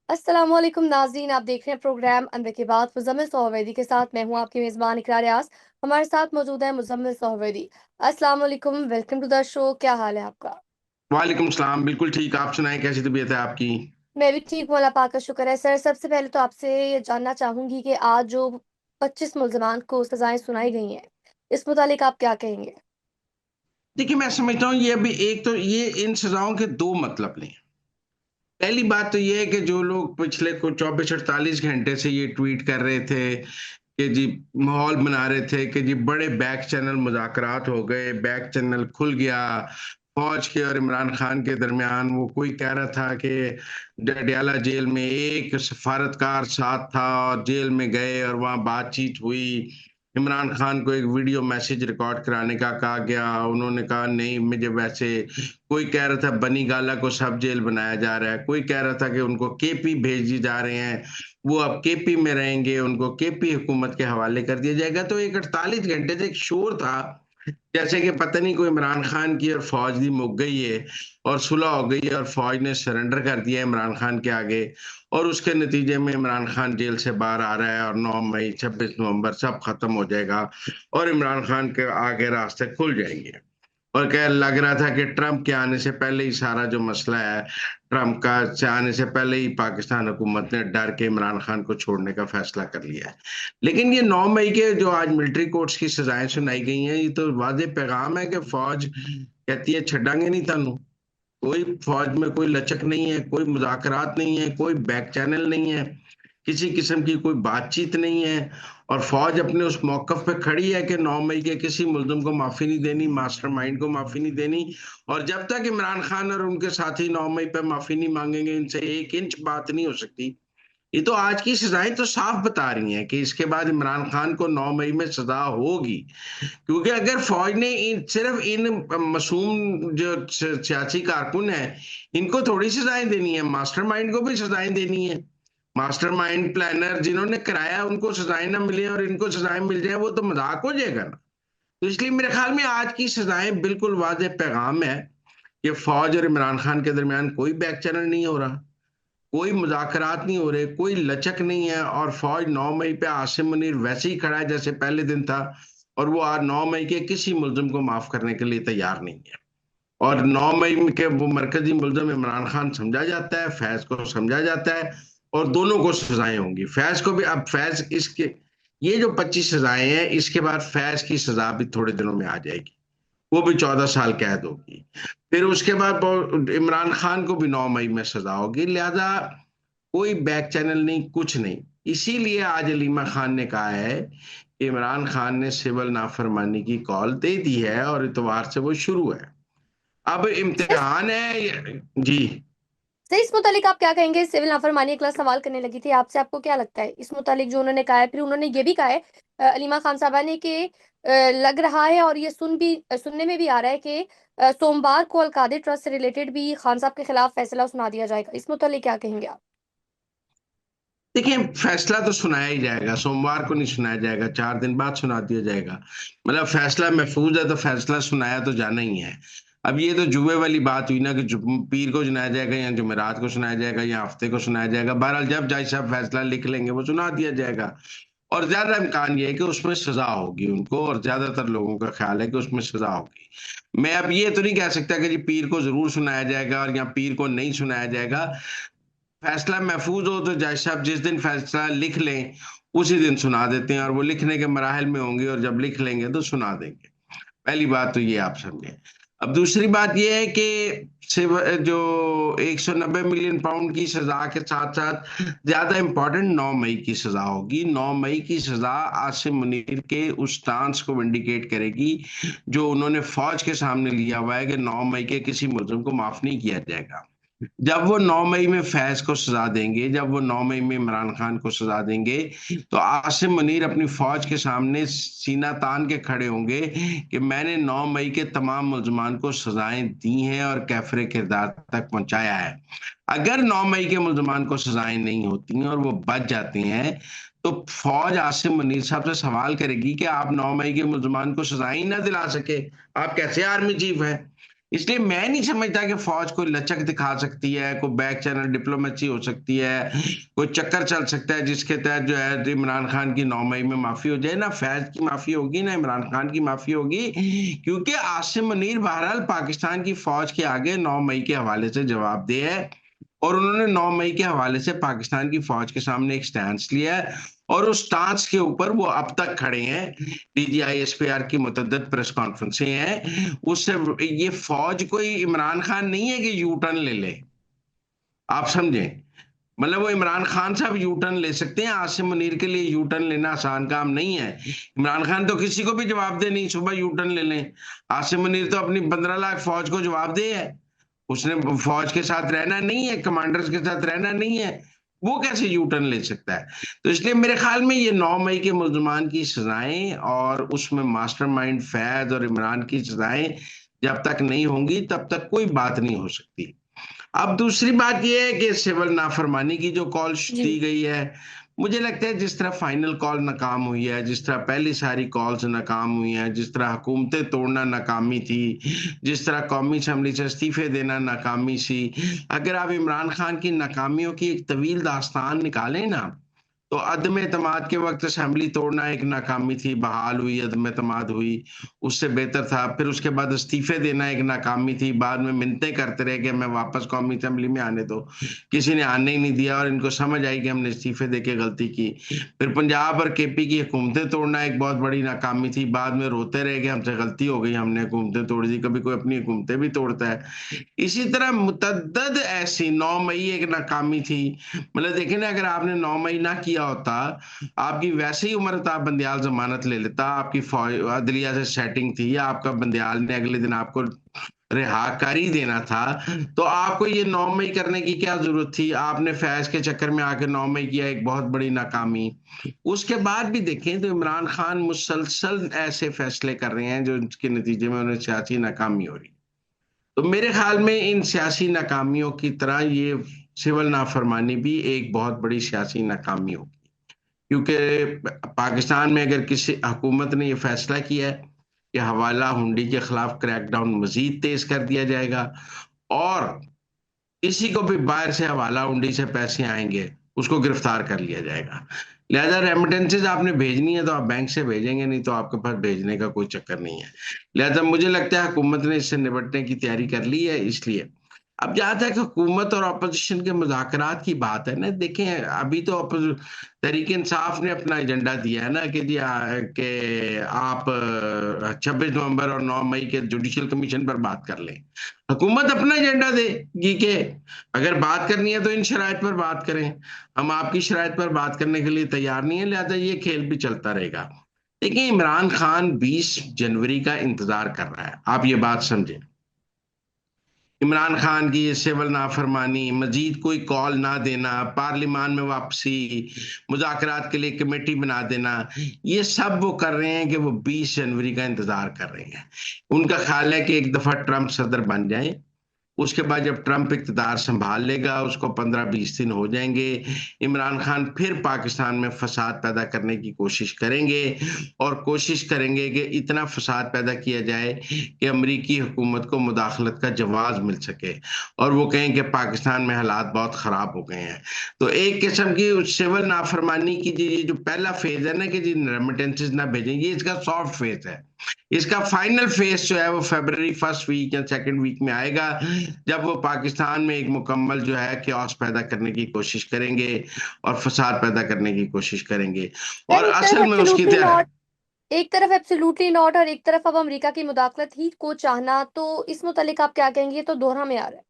अस्सलामुअलैकुम नाज़रीन, आप देख रहे हैं प्रोग्राम अंदर की बात मुज़म्मिल सोहवैदी के साथ। मैं हूं आपकी मेज़बान इकरार यास। हमारे साथ मौजूद है मुज़म्मिल सोहवैदी। अस्सलामुअलैकुम, वेलकम टू द शो। क्या हाल है आपका? वालेकुम सलाम। बिल्कुल ठीक। आप सुनाएं, कैसी तबीयत है आपकी? मैं भी ठीक हूं, अल्लाह पाक का शुक्र है। सर, सबसे पहले तो आपसे ये जानना चाहूंगी कि आज जो 25 मुल्ज़िमान को सजाएं सुनाई गई हैं, इस मुतालिक आप क्या कहेंगे? देखिए, मैं समझता हूँ ये अभी एक तो ये इन सजाओं के दो मतलब नहीं। पहली बात तो ये है कि जो लोग पिछले कुछ 24-48 घंटे से ये ट्वीट कर रहे थे कि जी माहौल बना रहे थे कि जी बड़े बैक चैनल मुज़ाकरात हो गए, बैक चैनल खुल गया फौज के और इमरान खान के दरमियान। वो कोई कह रहा था कि डडियाला जेल में एक सफारतकार साथ था और जेल में गए और वहां बातचीत हुई। इमरान खान को एक वीडियो मैसेज रिकॉर्ड कराने का कहा गया, उन्होंने कहा नहीं मुझे वैसे। कोई कह रहा था बनी गाला को सब जेल बनाया जा रहा है, कोई कह रहा था कि उनको केपी भेजी जा रहे हैं, वो अब केपी में रहेंगे, उनको केपी हुकूमत के हवाले कर दिया जाएगा। तो एक 48 घंटे से एक शोर था जैसे कि पता नहीं कोई इमरान खान की और फौज की मुक गई है और सुलह हो गई है और फौज ने सरेंडर कर दिया है इमरान खान के आगे। और उसके नतीजे में इमरान खान जेल से बाहर आ रहा है और 9 मई 26 नवंबर सब खत्म हो जाएगा और इमरान खान के आगे रास्ते खुल जाएंगे। और क्या लग रहा था कि ट्रंप के आने से पहले ही सारा जो मसला है, ट्रंप का से आने से पहले ही पाकिस्तान हुकूमत ने डर के इमरान खान को छोड़ने का फैसला कर लिया है। लेकिन ये 9 मई के जो आज मिलिट्री कोर्ट्स की सजाएं सुनाई गई हैं, ये तो वाज़ेह पैगाम है कि फौज कहती है छड़ांगे नहीं तानू। कोई फौज में कोई लचक नहीं है, कोई मुज़ाकरात नहीं है, कोई बैक चैनल नहीं है, किसी किस्म की कोई बातचीत नहीं है। और फौज अपने उस मौकफ पे खड़ी है कि 9 मई के किसी मुल्जिम को माफी नहीं देनी, मास्टरमाइंड को माफी नहीं देनी। और जब तक इमरान खान और उनके साथी 9 मई पे माफी नहीं मांगेंगे, इनसे एक इंच बात नहीं हो सकती। ये तो आज की सजाएं तो साफ बता रही हैं कि इसके बाद इमरान खान को 9 मई में सजा होगी। क्योंकि अगर फौज ने सिर्फ इन मासूम जो सियासी कारकुन है, इनको थोड़ी सजाएं देनी है, मास्टरमाइंड को भी सजाएं देनी है। मास्टरमाइंड प्लानर जिन्होंने कराया उनको सजाएं ना मिले और इनको सजाएं मिल जाए, वो तो मजाक हो जाएगा ना। तो इसलिए मेरे ख्याल में आज की सजाएं बिल्कुल वाज़ेह पैगाम है कि फौज और इमरान खान के दरमियान कोई बैक चैनल नहीं हो रहा, कोई मुज़ाकरात नहीं हो रहे, कोई लचक नहीं है। और फौज 9 मई पे आसिम मुनीर वैसे ही खड़ा है जैसे पहले दिन था। और वो आज 9 मई के किसी मुल्जिम को माफ करने के लिए तैयार नहीं है। और 9 मई के वो मरकजी मुल्जिम इमरान खान समझा जाता है, फैज को समझा जाता है और दोनों को सजाएं होंगी। फैज को भी अब फैज इसके ये जो 25 सजाएं हैं, इसके बाद फैज की सजा भी थोड़े दिनों में आ जाएगी। वो भी 14 साल कैद होगी। फिर उसके बाद इमरान खान को भी 9 मई में सजा होगी। लिहाजा कोई बैक चैनल नहीं, कुछ नहीं। इसीलिए आज अलीमा खान ने कहा है कि इमरान खान ने सिविल नाफरमानी की कॉल दे दी है और इतवार से वो शुरू है। अब सर, इम्तिहान है जी। सर, इस मुतालिक आप क्या कहेंगे? सिविल नाफरमानी अगला सवाल करने लगी थी आपसे। आपको क्या लगता है इस मुतालिक जो उन्होंने कहा है? फिर उन्होंने ये भी कहा है, अलीमा खान साहबा ने, कि लग रहा है और ये सुनने में भी आ रहा है कि सोमवार को अलकादिर ट्रस्ट से रिलेटेड भी खान साहब के खिलाफ फैसला सुना दिया जाएगा। इस मुतालिक क्या कहेंगे आप? देखिए, फैसला तो सुनाया ही जाएगा, सोमवार को नहीं सुनाया जाएगा, 4 दिन बाद सुना दिया जाएगा। मतलब फैसला महफूज है तो फैसला सुनाया तो जाना ही है। अब ये तो जुए वाली बात हुई ना कि पीर को सुनाया जाएगा या जुमेरात को सुनाया जाएगा या हफ्ते को सुनाया जाएगा। बहरहाल जब जज साहब फैसला लिख लेंगे वो सुना दिया जाएगा। और ज्यादा इम्कान ये है कि उसमें सजा होगी उनको, और ज्यादातर लोगों का ख्याल है कि उसमें सजा होगी। मैं अब ये तो नहीं कह सकता कि जी पीर को जरूर सुनाया जाएगा और या पीर को नहीं सुनाया जाएगा। फैसला महफूज हो तो जज साहब जिस दिन फैसला लिख लें उसी दिन सुना देते हैं, और वो लिखने के मराहल में होंगे और जब लिख लेंगे तो सुना देंगे। पहली बात तो ये आप समझे। अब दूसरी बात ये है कि जो 190 मिलियन पाउंड की सजा के साथ साथ ज्यादा इंपॉर्टेंट 9 मई की सजा होगी। 9 मई की सजा आसिम मुनीर के उस स्टांस को विंडिकेट करेगी जो उन्होंने फौज के सामने लिया हुआ है कि 9 मई के किसी मुल्जिम को माफ नहीं किया जाएगा। जब वो 9 मई में फैज को सजा देंगे, जब वो 9 मई में इमरान खान को सजा देंगे, तो आसिम मुनीर अपनी फौज के सामने सीना तान के खड़े होंगे कि मैंने 9 मई के तमाम मुल्जमान को सजाएं दी हैं और कैफरे किरदार तक पहुंचाया है। अगर 9 मई के मुल्जमान को सजाएं नहीं होती हैं और वो बच जाते हैं, तो फौज आसिम मुनीर साहब से सवाल करेगी कि आप 9 मई के मुल्जमान को सजाएं ही ना दिला सके, आप कैसे आर्मी चीफ हैं। इसलिए मैं नहीं समझता कि फौज कोई लचक दिखा सकती है, कोई बैक चैनल डिप्लोमेसी हो सकती है, कोई चक्कर चल सकता है जिसके तहत जो है तो इमरान खान की 9 मई में माफी हो जाए। ना फैज की माफी होगी ना इमरान खान की माफी होगी, क्योंकि आसिम मुनीर बहरहाल पाकिस्तान की फौज के आगे 9 मई के हवाले से जवाबदेह है, और उन्होंने 9 मई के हवाले से पाकिस्तान की फौज के सामने एक स्टैंड लिया है, और उस स्टांस के ऊपर वो अब तक खड़े हैं। डीजीआईएसपीआर की मुतद्दद प्रेस कॉन्फ्रेंसें हैं, उससे ये फौज कोई इमरान खान नहीं है कि यू टर्न ले ले, आप समझें। मतलब वो इमरान खान साहब यू टर्न ले सकते हैं, आसिम मुनीर के लिए यू टर्न लेना आसान काम नहीं है। इमरान खान तो किसी को भी जवाब दे नहीं सुबह यू टर्न ले लें, आसिम मुनीर तो अपनी 15 लाख फौज को जवाब दे है, उसने फौज के साथ रहना नहीं है, कमांडर्स के साथ रहना नहीं है, वो कैसे यू टर्न ले सकता है। तो इसलिए मेरे ख्याल में ये 9 मई के मुल्जमान की सजाएं और उसमें मास्टरमाइंड फैज और इमरान की सजाएं जब तक नहीं होंगी तब तक कोई बात नहीं हो सकती। अब दूसरी बात यह है कि सिविल नाफरमानी की जो कॉल जी। दी गई है, मुझे लगता है जिस तरह फाइनल कॉल नाकाम हुई है, जिस तरह पहली सारी कॉल्स नाकाम हुई हैं, जिस तरह हुकूमतें तोड़ना नाकामी थी, जिस तरह कौमी असम्बली से इस्तीफे देना नाकामी सी, अगर आप इमरान खान की नाकामियों की एक तवील दास्तान निकालें ना, तो अदम एतमाद के वक्त असेंबली तोड़ना एक नाकामी थी, बहाल हुई, अदम एतमाद हुई, उससे बेहतर था। फिर उसके बाद इस्तीफे देना एक नाकामी थी, बाद में मिन्नतें करते रहे कि हमें वापस कौमी असेंबली में आने दो, किसी ने आने ही नहीं दिया, और इनको समझ आई कि हमने इस्तीफे दे के गलती की। फिर पंजाब और केपी की हुकूमतें तोड़ना एक बहुत बड़ी नाकामी थी, बाद में रोते रहे कि हमसे गलती हो गई, हमने हुकूमतें तोड़ दी। कभी कोई अपनी हुकूमतें भी तोड़ता है। इसी तरह मुतद्दद ऐसी 9 मई एक नाकामी थी। मतलब देखिए ना, अगर आपने 9 मई ना किया होता, आपकी वैसे ही उम्र था, बंदियाल जमानत ले लेता, आपकी अदलिया से सेटिंग थी, या आपका बंदियाल ने अगले दिन आपको रिहाकारी देना था, तो आपको ये 9 मई करने की क्या जरूरत थी। आपने फैज के चक्कर में आके 9 मई किया, एक बहुत बड़ी नाकामी। उसके बाद भी देखें तो इमरान खान मुसलसल ऐसे फैसले कर रहे हैं जो इसके नतीजे में उन्हें सियासी नाकामी हो रही। तो मेरे ख्याल में इन सियासी नाकामियों की तरह ये सिविल नाफरमानी भी एक बहुत बड़ी सियासी नाकामी होगी, क्योंकि पाकिस्तान में अगर किसी हुकूमत ने ये फैसला किया है कि हवाला हुंडी के खिलाफ क्रैकडाउन मजीद तेज कर दिया जाएगा, और किसी को भी बाहर से हवाला हुंडी से पैसे आएंगे उसको गिरफ्तार कर लिया जाएगा। लिहाजा रेमिटेंसेज आपने भेजनी है तो आप बैंक से भेजेंगे, नहीं तो आपके पास भेजने का कोई चक्कर नहीं है। लिहाजा मुझे लगता है हुकूमत ने इससे निपटने की तैयारी कर ली है। इसलिए अब जहां तक हुकूमत और अपोजिशन के मुज़ाकरात की बात है ना, देखें अभी तो तहरीक इंसाफ ने अपना एजेंडा दिया है ना कि जी कि आप 26 नवंबर और 9 मई के जुडिशल कमीशन पर बात कर लें। हुकूमत अपना एजेंडा देगी कि अगर बात करनी है तो इन शराइत पर बात करें, हम आपकी शराइत पर बात करने के लिए तैयार नहीं है, लिहाजा ये खेल भी चलता रहेगा। देखिए इमरान खान 20 जनवरी का इंतजार कर रहा है, आप ये बात समझें। इमरान खान की ये सिविल नाफरमानी, मजीद कोई कॉल ना देना, पार्लियामान में वापसी, मुज़ाकरात के लिए कमेटी बना देना, ये सब वो कर रहे हैं कि वो 20 जनवरी का इंतजार कर रहे हैं। उनका ख्याल है कि एक दफा ट्रंप सदर बन जाए, उसके बाद जब ट्रंप इक़्तिदार संभाल लेगा, उसको 15-20 दिन हो जाएंगे, इमरान खान फिर पाकिस्तान में फसाद पैदा करने की कोशिश करेंगे, और कोशिश करेंगे कि इतना फसाद पैदा किया जाए कि अमरीकी हुकूमत को मुदाखलत का जवाब मिल सके, और वो कहें कि पाकिस्तान में हालात बहुत खराब हो गए हैं। तो एक किस्म की सिविल नाफरमानी की ये जो पहला फेज है ना कि जी रेमिटेंसेज ना भेजें, ये इसका सॉफ्ट फेज है। इसका फाइनल फेज जो है वो फरवरी फर्स्ट वीक या सेकंड वीक में आएगा, जब वो पाकिस्तान में एक मुकम्मल जो है क्यास पैदा करने की कोशिश करेंगे और फसाद पैदा करने की कोशिश करेंगे, यार और एक तरफ असल में उसकी एब्सोल्युटली तैयारी। नॉट, एक तरफ एब्सोल्युटली नॉट और एक तरफ अब अमेरिका की मुदाखलत ही को चाहना, तो इस मुतालिक आप क्या कहेंगे? ये तो दोहरा में आ रहा है।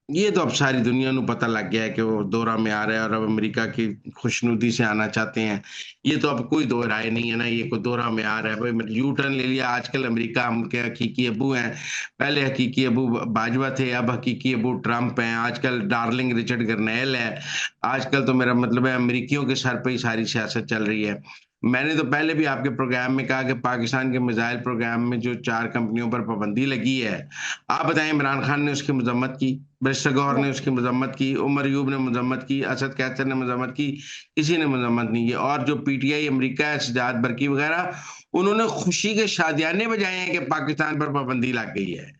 ये तो अब सारी दुनिया को पता लग गया है कि वो दौरा में आ रहा है, और अब अमेरिका की खुशनुदी से आना चाहते हैं। ये तो अब कोई दो राय नहीं है ना, ये कोई दौरा में आ रहा है भाई, यू टर्न ले लिया। आजकल अमेरिका हम के हकीकी अबू हैं, पहले हकीकी अबू बाजवा थे, अब हकीकी अबू ट्रंप हैं, आजकल डार्लिंग रिचर्ड गर्नेल है। आजकल तो मेरा मतलब है अमेरिकियों के सर पे ही सारी सियासत चल रही है। मैंने तो पहले भी आपके प्रोग्राम में कहा कि पाकिस्तान के मिसाइल प्रोग्राम में जो 4 कंपनियों पर पाबंदी लगी है, आप बताएं इमरान खान ने उसकी मजम्मत की, बैरिस्टर गौहर ने नहीं। उसकी मजम्मत की, उमर यूब ने मजम्मत की, असद कैसर ने मजम्मत की, किसी ने मजम्मत नहीं की। और जो पीटीआई अमेरिका है, सजाद बरकी वगैरह, उन्होंने खुशी के शादियाने बजाए हैं कि पाकिस्तान पर पाबंदी लग गई है।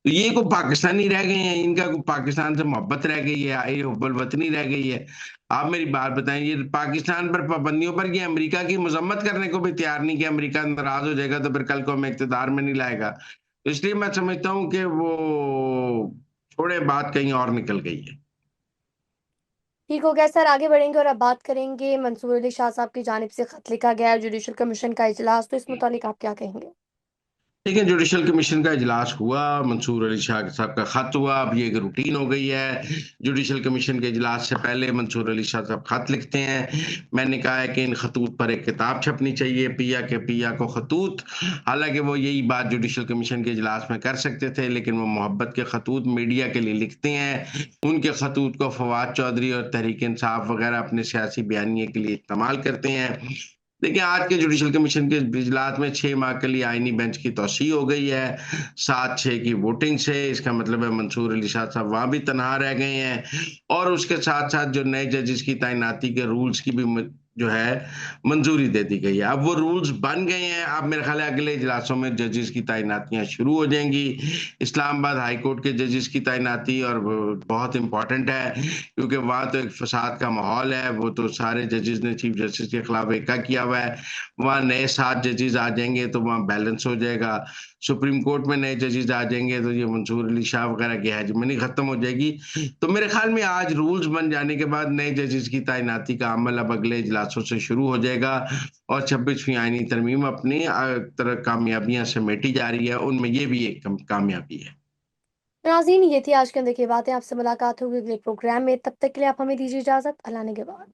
तो ये को पाकिस्तानी रह गए हैं, इनका को पाकिस्तान से मोहब्बत रह गई है, ये हुब्बुल वतनी रह गई है। आप मेरी बात बताएं, ये पाकिस्तान पर पाबंदियों पर ये अमेरिका की मजम्मत करने को भी तैयार नहीं, कि अमेरिका नाराज हो जाएगा तो फिर कल को हमें इख्तिदार में नहीं लाएगा। तो इसलिए मैं समझता हूँ कि वो छोड़े, बात कहीं और निकल गई है। ठीक हो गया सर, आगे बढ़ेंगे और अब बात करेंगे मंसूर अली शाह साहब की जानिब से खत लिखा गया है जुडिशल कमीशन का इजलास, तो इस मुतालिक आप क्या कहेंगे? देखिए, जुडिशल कमीशन का इजलास हुआ, मंसूर अली शाह साहब का खत हुआ, अब ये एक रूटीन हो गई है। जुडिशल कमीशन के इजलास से पहले मंसूर अली शाह साहब खत लिखते हैं। मैंने कहा है कि इन खतूत पर एक किताब छपनी चाहिए, पिया के पिया को खतूत। हालांकि वो यही बात जुडिशल कमीशन के इजलास में कर सकते थे, लेकिन वो मोहब्बत के खतूत मीडिया के लिए लिखते हैं। उनके खतूत को फवाद चौधरी और तहरीक इंसाफ वगैरह अपने सियासी बयानिए के लिए इस्तेमाल करते हैं। देखिए, आज के जुडिशल कमीशन के इजलास में 6 माह के लिए आईनी बेंच की तौसीह हो गई है, 7-6 की वोटिंग से। इसका मतलब है मंसूर अली शाह साहब वहां भी तनहा रह गए हैं। और उसके साथ साथ जो नए जजेस की तैनाती के रूल्स की भी जो है मंजूरी दे दी गई है। अब वो रूल्स बन गए हैं, अब मेरे ख्याल है अगले इजलासों में जजेस की तैनातियां शुरू हो जाएंगी। इस्लामाबाद हाई कोर्ट के जजेस की तैनाती और वो बहुत इंपॉर्टेंट है, क्योंकि वहां तो एक फसाद का माहौल है। वो तो सारे जजेस ने चीफ जस्टिस के खिलाफ एका किया हुआ है। वहां नए 7 जजेस आ जाएंगे तो वहां बैलेंस हो जाएगा। सुप्रीम कोर्ट में नए जजेस आ जाएंगे तो ये मंसूर अली शाह वगैरह की हेजमनी खत्म हो जाएगी। तो मेरे ख्याल में आज रूल्स बन जाने के बाद नए जजेस की तैनाती का अमल अब अगले इजलासों से शुरू हो जाएगा। और 26वीं आईनी तरमीम अपनी तरह कामयाबियां समेटी जा रही है, उनमें ये भी एक कामयाबी है। नाज़रीन, ये थी आज के अंदर की बातें। आपसे मुलाकात होगी अगले प्रोग्राम में, तब तक के लिए आप हमें दीजिए इजाजत। अल्लाह ने के बाद।